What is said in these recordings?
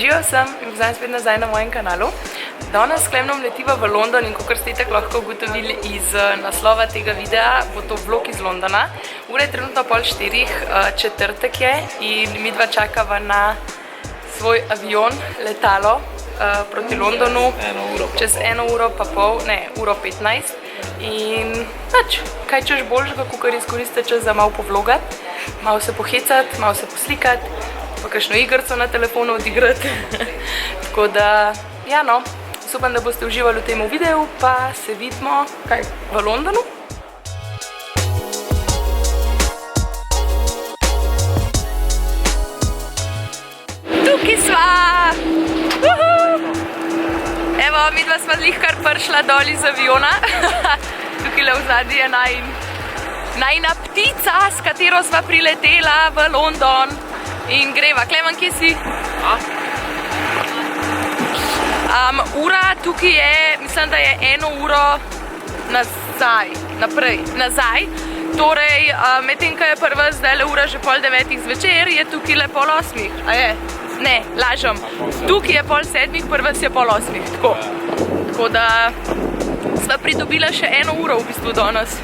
Živijo sem in poznam spet nazaj na mojem kanalu. Danes s Klemnom letiva v London in kakor ste tako lahko ugotovili iz naslova tega videa, bo to vlog iz Londona. Ura je trenutno 3:30, četrtek je in midva čakava na svoj avion, letalo proti Londonu. Čez 1 uro pa pol, ne, 1:15. In nič, kaj češ boljšega, kakor izkoristiti čas za malo povlogat, malo se pohecati, malo se poslikati, pa kakšno igrco na telefonu odigrati. Tako da, ja no, upam, da boste uživali v tem videu, pa se vidimo, kaj, v Londonu. Tukaj sva! Evo, midva sva lihkar prišla dol iz aviona. Tukaj v zadnji je najina ptica, s katero sva priletela v London. In greva. Klemen, kje si? Ura tukaj je, mislim, da je 1 uro nazaj. Torej, medtem, ko je prva zdajle ura že 8:30 zvečer, je tukaj le 7:30. A je? Ne, lažem. Tukaj je 7:30, prva si je 7:30. Tako da sva pridobila še 1 uro v bistvu danes.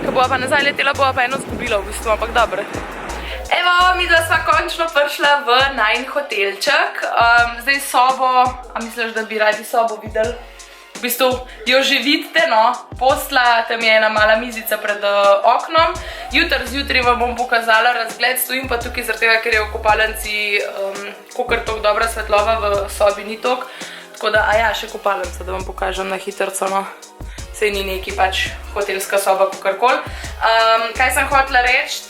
Ko bova pa nazaj letela, bova pa eno zgubila v bistvu, ampak dobro. Evo, midva sva končno prišla v najin hotelček. Zdaj sobo, a misliš, da bi radi sobo videli? V bistvu jo že vidite, no. Posla, tam je ena mala mizica pred oknom. Zjutraj vam bom pokazala razgled, stojim pa tukaj zaradi tega, ker je v kopalnici kakor toliko dobra svetlova, v sobi ni toliko. Tako da, a ja, še kopalnica, da vam pokažem na hitrco, no. Sej ni neki pač hotelska soba, kakorkoli. Kaj sem hotela reči?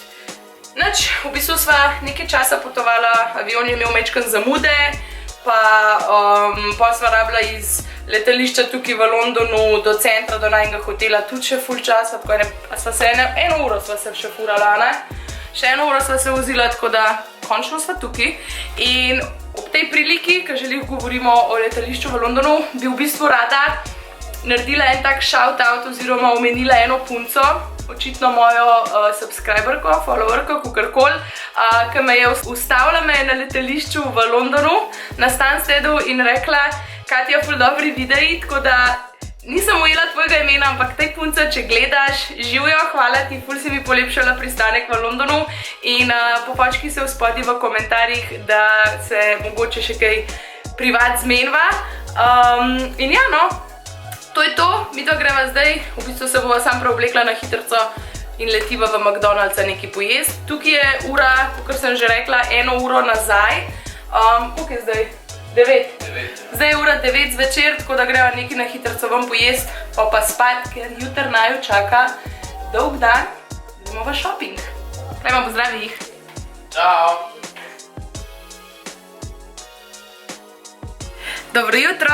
Nič, v bistvu sva nekaj časa potovala, avion je imel majčkeno zamude, pa sva rabila iz letališča tukaj v Londonu do centra, do najnega hotela, tudi še ful časa, tako sva se 1 uro sva se še furala, ne? Še 1 uro sva se vozila, tako da končno sva tukaj. In ob tej priliki, ko že govorimo o letališču v Londonu, bi v bistvu rada naredila en tak shout-out oziroma omenila eno punco, očitno mojo subscriberko, followerko, kakorkoli, ki me je ustavila na letališču v Londonu, na Stanstedu in rekla, Katja, ful dobri videi, tako da nisem ujela tvojega imena, ampak tej punca, če gledaš, živjo, hvala ti, ful si mi polepšala pristanek v Londonu in popočki se v spodaj v komentarjih, da se mogoče še kaj privat zmenva. In ja, no, to je to, midva greva zdaj, v bistvu se bova sam preoblekla na hitrco in letiva v McDonald'sa nekaj pojest. Tukaj je ura, kakor sem že rekla, 1 uro nazaj. Koliko je zdaj? 9. Zdaj je ura 9 zvečer, tako da greva nekaj na hitrco ven pojest, pa spat, ker jutr naju čaka dolg dan, idemo v shopping. Klejmo, pozdravi jih. Čau. Dobro jutro,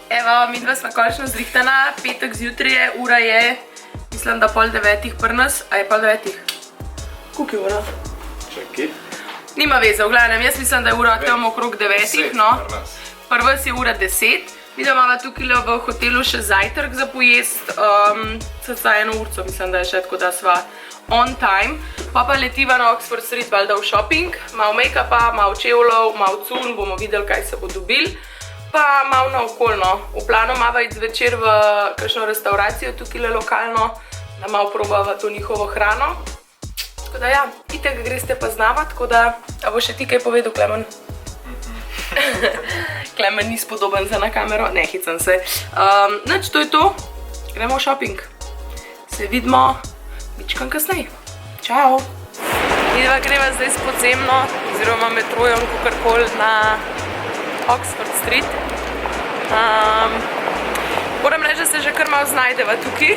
evo, midva sva končno zrihtana, petek zjutraj je, ura je, mislim, da 8:30 pri nas, a je 8:30? Koliko je ura? Čakaj. Nima veze, v glavnem, jaz mislim, da je ura tam okrog 9, no. Pri vas je ura 10, midva imala tukaj v hotelu še zajtrk za pojest, cca 1 urco, mislim, da je še, tako da sva on time. Pa letiva na Oxford Street, valjda v shopping, malo make-upa, malo čevljev, malo cun, bomo videli, kaj se bo dobili. Pa malo naokolno. V planu imava iti zvečer v kakšno restauracijo tukaj lokalno, da malo probava to njihovo hrano. Tako da ja, itek greste pa znava, tako da, a bo še ti kaj povedal, Klemen? Klemen ni spodoben za na kamero, ne, hicam se. Nič, to je to, gremo v shopping. Se vidimo bičkam kasnej. Čau! Midva greva zdaj s podzemno, oziroma metrojem, kakorkoli na Oxford Street. Moram reči, da se že kar malo znajdeva tukaj.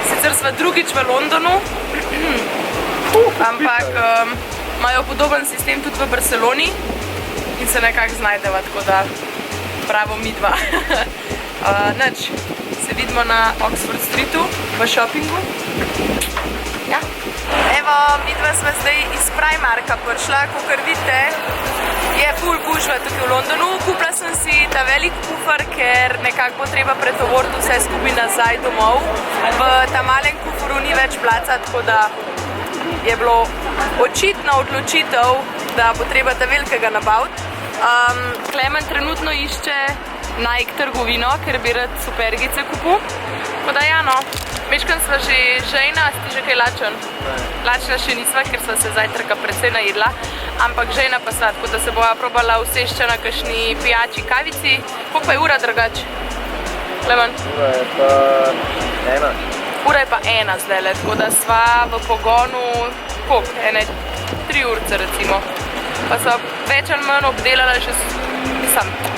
Sicer sva drugič v Londonu, ampak imajo podoben sistem tudi v Barceloni in se nekako znajdeva, tako da bravo midva. Nič, se vidimo na Oxford Streetu v shoppingu. Ja. Evo, midva sva zdaj iz Primarka prišla, kakor vidite, je ful gužva tukaj v Londonu. Kupila sem si ta velik kufr, ker nekako bo treba pretovoriti vse skupaj nazaj domov. V ta malen kufru ni več placa, tako da je bilo očitna odločitev, da bo treba ta velikega nabaviti. Klemen trenutno išče Nike trgovino, ker bi rad supergice kupil. Tako da ja, no. Mečkan sva že žejna, si ti že kaj lačen? Lačna še nisva, ker sva se zajtrka precej najedla. Ampak žejna pa sva, tako da se bova probala usešča na kakšni pijači kavici. Koliko pa je ura drugač? Klemen? Ura je pa 1. Ura je pa 1 zdajle, tako da sva v pogonu, koliko? 3 urce recimo. Pa sva več ali manj obdelala že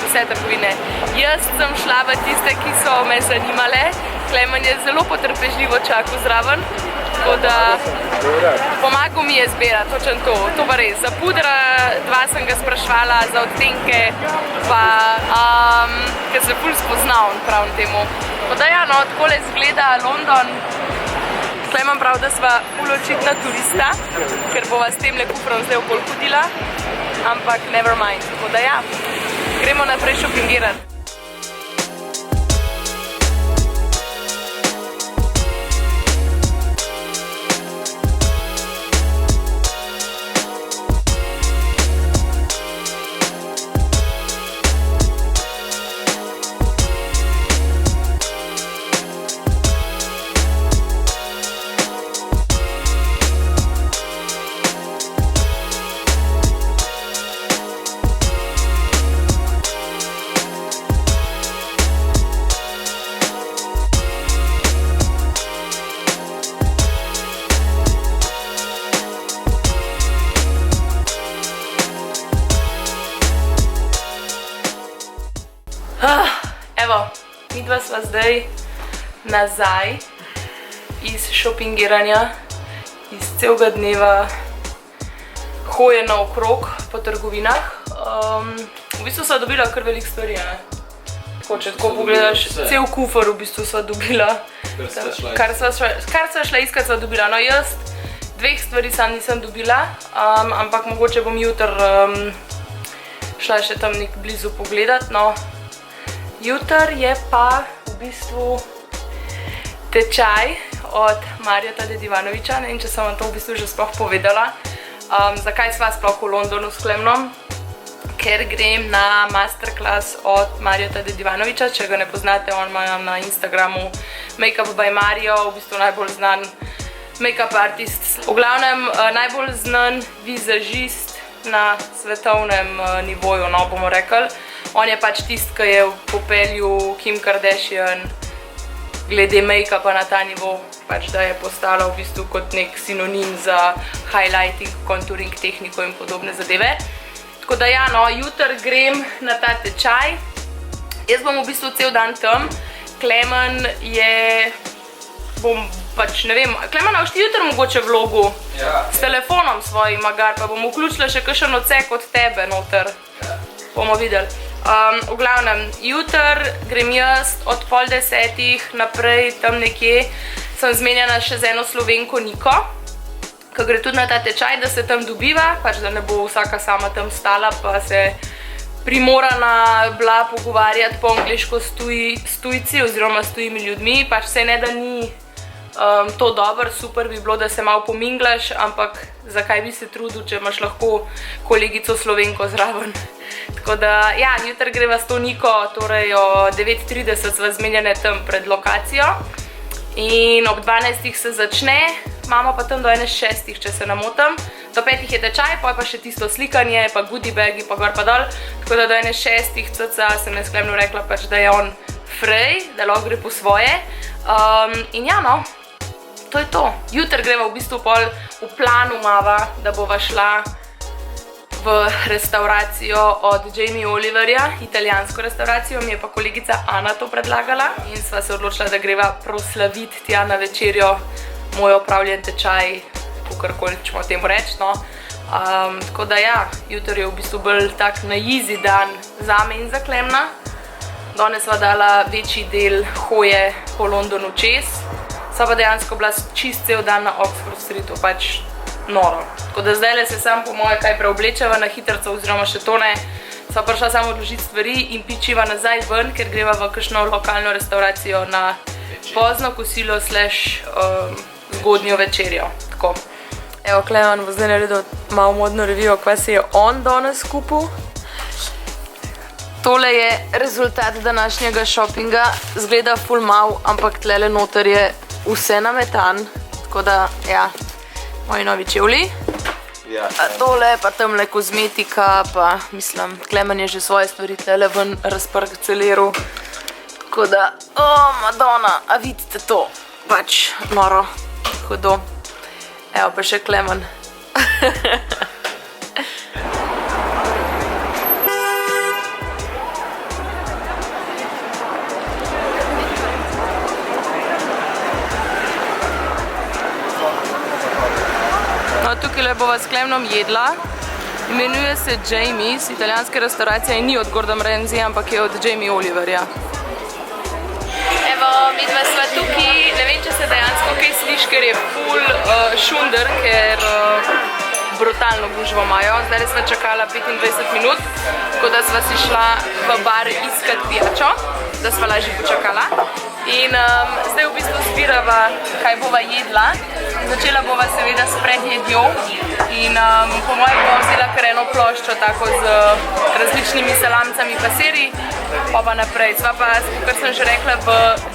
vse trgovine. Jaz sem šla v tiste, ki so me zanimale. Klemen je zelo potrpežljivo čakal zraven, tako da pomagal mi je zbirati, točno to. To pa res. Za pudra 2 sem ga sprašvala, za odtenke, pa ker se ful spoznal, pravim temu. Tako da ja, no, takole izgleda London. Klemen prav, da sva ful očitna turista, ker bova s temle kufrom zdaj okoli hodila, ampak never mind. Tako da ja, gremo naprej šopingirati. Evo, midva sva zdaj nazaj iz šopingiranja, iz celega dneva hoje naokrog po trgovinah. V bistvu sva dobila kar veliko stvari, ne? Tako, če tako pogledaš, cel kufer v bistvu sva dobila. Kar sva šla iskat, sva dobila. No, jaz 2 stvari sam nisem dobila, ampak mogoče bom jutr šla še tam nek blizu pogledat, no. Jutr je pa v bistvu tečaj od Marjeta Dedivanoviča, ne vem, če sem vam to v bistvu že sploh povedala. Zakaj sva sploh v Londonu s Klemnom? Ker grem na masterclass od Marjeta Dedivanoviča, če ga ne poznate, on ima na Instagramu Makeup by Mario, v bistvu najbolj znan make-up artist. V glavnem, najbolj znan vizažist na svetovnem nivoju, no, bomo rekli. On je pač tist, ki je popeljal Kim Kardashian glede make-upa na ta nivo, pač da je postala v bistvu kot nek sinonim za highlighting, contouring tehniko in podobne zadeve. Tako da ja, no, jutr grem na ta tečaj. Jaz bom v bistvu cel dan tam. Klemen je, pač ne vem, Klemen, a boš ti jutr mogoče vlogu s telefonom svojim, magar, pa bom vključila še kakšen odsek od tebe noter. Bomo videli. V glavnem, jutr grem jaz od 9:30 naprej tam nekje, sem zmenjena še z eno Slovenko Niko, ki gre tudi na ta tečaj, da se tam dobiva, pač da ne bo vsaka sama tam stala, pa se primorana bila pogovarjati po angliško s tujci oziroma s tujimi ljudmi, pač se ne da ni to dobro, super bi bilo, da se malo pominglaš, ampak zakaj bi se trudil, če imaš lahko kolegico Slovenko zraven. Tako da, ja, jutr greva s to Niko, torej o 9:30 sva zmenjene tam pred lokacijo in ob 12 se začne, imamo pa tam do 6, če se namotam. Do 5 je tečaj, pa še tisto slikanje, pa goodie bagi, pa gor pa dol, tako da do 6 cca sem jaz Klemnu rekla, pač, da je on frej, da lahko gre po svoje. In ja, no, to je to. Jutr greva v bistvu pol v planu mava, da bova šla v restauracijo od Jamie Oliverja, italijansko restauracijo, mi je pa kolegica Ana to predlagala in sva se odločila, da greva proslaviti tja na večerjo moj opravljen tečaj, kakorkoli ćemo temu reči, no. Tako da ja, jutr je v bistvu bolj tak na easy dan zame in za Klemna. Danes sva dala večji del hoje po Londonu čez, sva pa dejansko bila čist cel dan na Oxford Streetu, pač noro. Tako da zdajle se sam po moje kaj preoblečeva na hitrco oziroma še to ne, sva prišla samo odložiti stvari in pičiva nazaj ven, ker greva v kakšno lokalno restauracijo na pozno kosilo / zgodnjo večerjo. Tako. Evo, Klemen bo zdaj naredil malo modno revijo, kva se je on danes kupil. Tole je rezultat današnjega šopinga. Zgleda ful mal, ampak tlele noter je vse nametan. Tako da, ja, moji novi čevlji. Ja. Tole pa tamle kozmetika, pa mislim, Klemen je že svoje stvari tlele ven razparceliral. Tako da, Madonna, a vidite to? Pač noro, hudo. Evo pa še Klemen. No, tukaj le bova s Klemnom jedla. Imenuje se Jamie's, italijanska restauracija in ni od Gordon Ramsay, ampak je od Jamie Oliverja. Evo, midva sva tukaj, ne vem, če se dejansko kaj sliš, ker je ful šunder, ker brutalno gužvo imajo. Zdaj sva čakala 25 minut, tako da sva si šla v bar iskat pijačo, da sva lažje počakala. In zdaj v bistvu zbirava, kaj bova jedla. Začela bova seveda s predjedjo in po mojem bova vzela kar eno ploščo tako z različnimi salamcami pa siri, pa naprej. Sva pa, kar sem že rekla, v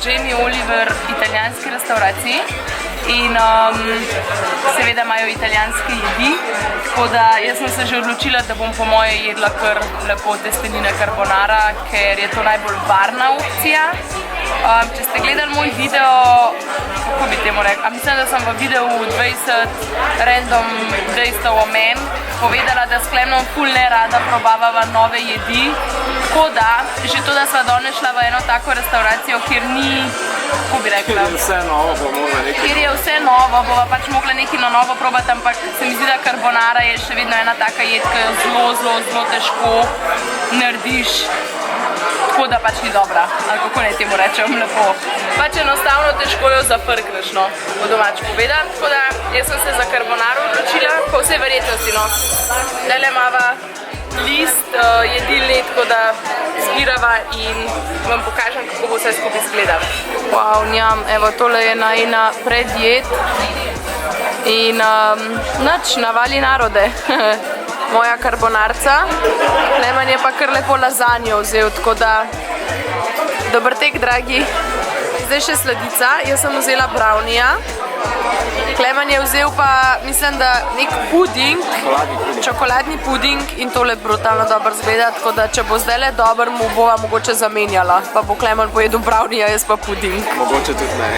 Jamie Oliver italijanski restauraciji in seveda imajo italijanske jedi, tako da jaz sem se že odločila, da bom po moje jedla kar lepo testenine carbonara, ker je to najbolj varna opcija. Če ste gledali moj video, kako bi temu rekla, mislim, da sem v videu 20 random dejstev o meni povedala, da s Klemnom ful ne rada probavava nove jedi, tako da, že to, da sva danes šla v eno tako restauracijo, kjer ni, kako bi rekla, Kjer je vse novo, bo mogla nekaj. Kjer je vse novo, bova pač mogla nekaj na novo probati, ampak se mi zdi, da carbonara je še vedno ena taka jed, ki jo zelo težko narediš. Tako da pač ni dobra, ali kako naj temu rečem lepo. Pač enostavno težko jo zafrkneš, no, po domač povedan. Tako da jaz sem se za carbonaro odločila, po vsej verjetnosti, no. Tele imava list jedilni, tako da zbirava in vam pokažem, kako bo vse skupaj izgleda. Wow, njam, evo, tole je najina predjed in nič, navali narode. Moja karbonarca, Klemen je pa kar lepo lazanjo vzel, tako da dober tek, dragi. Zdaj še sladica, jaz sem vzela brownija, Klemen je vzel pa, mislim, da nek puding, čokoladni puding in tole brutalno dobro zgleda, tako da če bo zdaj le dober, mu bova mogoče zamenjala, pa bo Klemen pojedel brownija, jaz pa puding. Mogoče tudi ne.